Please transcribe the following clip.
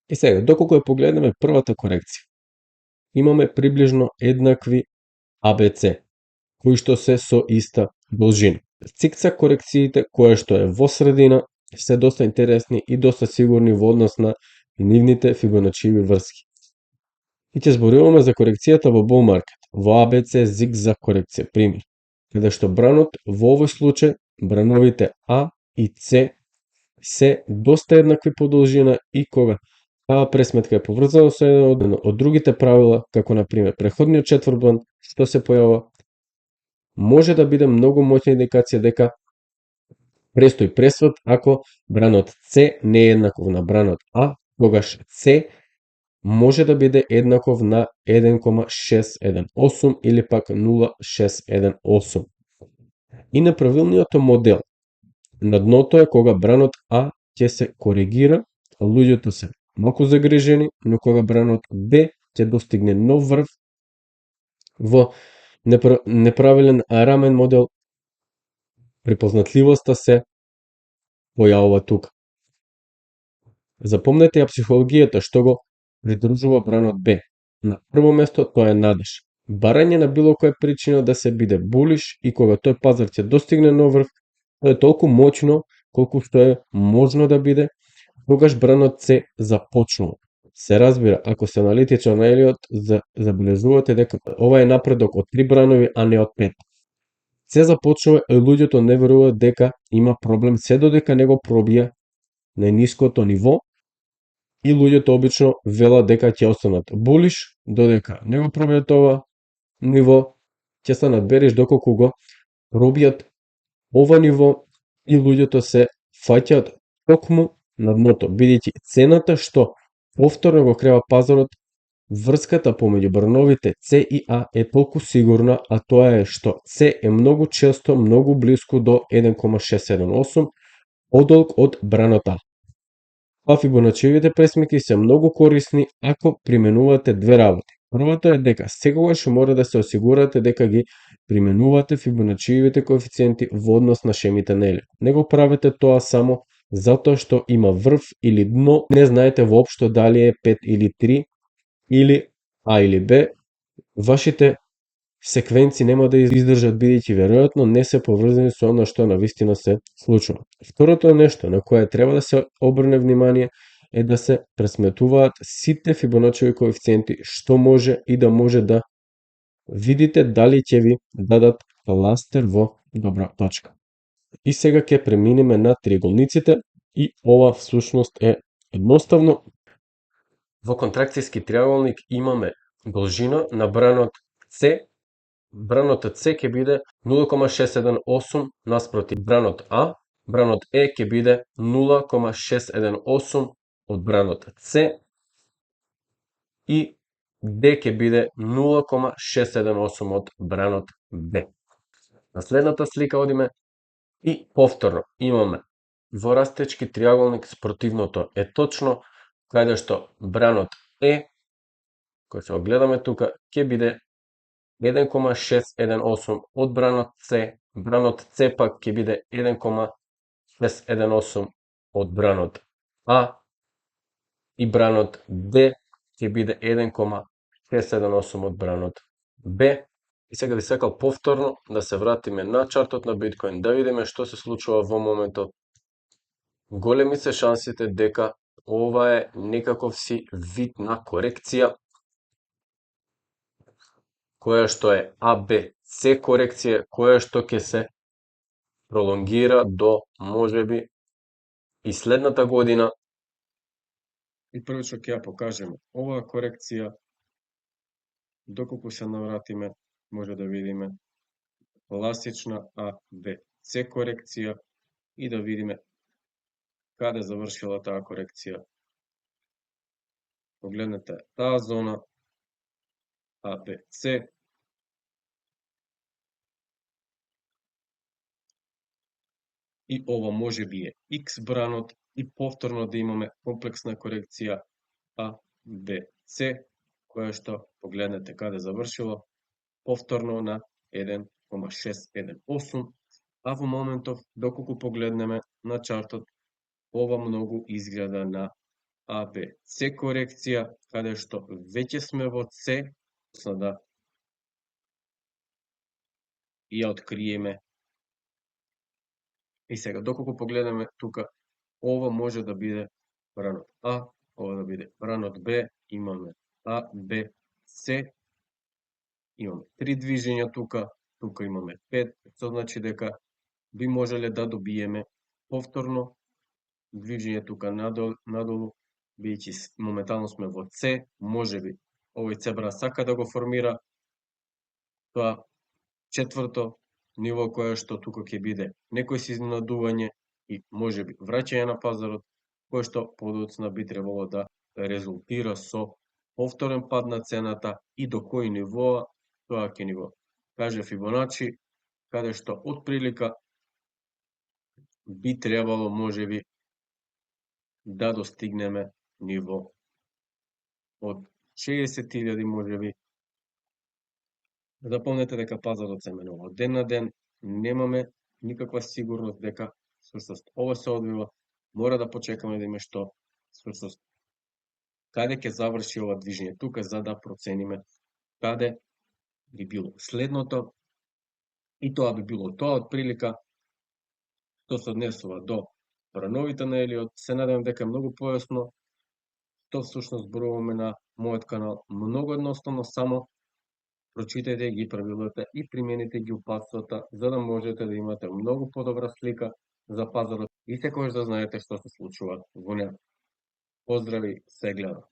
И сега, доколку ја погледнеме првата корекција, имаме приближно еднакви ABC, кои што се со иста должина. Цикцак корекциите, која што е во средина, се доста интересни и доста сигурни во однос на нивните фибоначиеви врски. И ќе зборуваме за корекцијата во bull market, во ABC зигзаг корекција, пример, каде што бранот во овој случај, брановите А и С се доста еднакви по должина и кога таа пресметка е поврзана со еден од другите правила, како на пример преходниот четврт што се појавува, може да биде многу моќна индикација дека престои пресвод ако бранот С не е еднаков на бранот А, тогаш С може да биде еднаков на 1,618 или пак 0,618. И неправилниот модел на дното е кога бранот А ќе се коригира, луѓето се малку загрижени, но кога бранот Б ќе достигне нов врв во неправилен рамен модел, препознатливоста се појавува тука. Запомнете ја психологијата што го придружува бранот Б. На прво место тоа е надеж. Барање на било која причина да се биде булиш и кога тој пазар ќе достигне нов врв, тоа е толку моќно колку што е можно да биде, тогаш бранот С започнува. Се разбира, ако се аналитичар на Елиот, забележувате дека ова е напредок од 3 бранови, а не од 5. Се започнува и луѓето не веруваат дека има проблем се додека не го пробија најниското ниво и луѓето обично велат дека ќе останат булиш додека не го пробијат ова ниво, ќе станат бериш доколку го пробијат ова ниво и луѓето се фаќаат токму на дното, бидејќи цената што повторно го крева пазарот, врската помеѓу брановите С и А е толку сигурна, а тоа е што С е многу често многу блиску до 1,618 подолг од бранот А. А фибоначиевите пресметки се многу корисни ако применувате две работи. Првото е дека секогаш мора да се осигурате дека ги применувате фибоначиевите коефициенти во однос на шемите на Елиот. Не го правете тоа само затоа што има врв или дно, не знаете воопшто дали е 5 или 3 или А или Б, вашите секвенци нема да издржат бидејќи веројатно не се поврзани со она што навистина се случува. Второто нешто на кое треба да се обрне внимание е да се пресметуваат сите фибоначиеви коефициенти што може и да може да видите дали ќе ви дадат кластер во добра точка. И сега ќе преминеме на триаголниците и ова всушност е едноставно. Во контракцијски триаголник имаме должина на бранот С. Бранот С ќе биде 0,618 наспроти бранот А, бранот Е ќе биде 0,618 од бранот С и Д ќе биде 0,618 од бранот Б. На следната слика одиме и повторно имаме во растечки триаголник спротивното е точно, каде што бранот Е, кој се огледаме тука, ќе биде 1,618 од бранот С, бранот С пак ќе биде 1,618 од бранот А и бранот Д ќе биде 1,618 од бранот Б. И сега би сакал повторно да се вратиме на чартот на биткоин, да видиме што се случува во моментот. Големи се шансите дека ова е некаков си вид на корекција, која што е ABC корекција, која што ќе се пролонгира до можеби и следната година. И прво што ќе ја покажеме оваа корекција, доколку се навратиме, може да видиме класична ABC корекција и да видиме каде завршила таа корекција. Погледнете таа зона ABC и ова може би е X бранот и повторно да имаме комплексна корекција ABC, која што погледнете каде завршила, повторно на 1,618, а во моментов, доколку погледнеме на чартот, ова многу изгледа на ABC корекција, каде што веќе сме во C, да ја откриеме. И сега, доколку погледаме тука, ова може да биде бранот А, ова да биде бранот Б, имаме А, Б, С, имаме 3 движења тука, тука имаме 5, што значи дека би можеле да добиеме повторно движење тука надолу, бидејќи моментално сме во С, можеби овој С бран сака да го формира тоа четврто ниво кое што тука ќе биде некој си изненадување и можеби враќање на пазарот, кое што подоцна би требало да резултира со повторен пад на цената и до кој нивоа, тоа ќе ни го каже Фибоначи, каде што отприлика би требало можеби да достигнеме ниво од 60.000 можеби. Запомнете дека пазарот се менува од ден на ден, немаме никаква сигурност дека всушност ова се одвива, мора да почекаме да видиме што всушност каде ќе заврши ова движење тука за да процениме каде би било следното, и тоа би било тоа отприлика што се однесува до брановите на Елиот. Се надевам дека е многу појасно што всушност зборуваме на мојот канал. Многу едноставно, само прочитајте ги правилата и применете ги упатствата, за да можете да имате многу подобра слика за пазарот и секогаш да знаете што се случува во него. Поздрави, се гледа!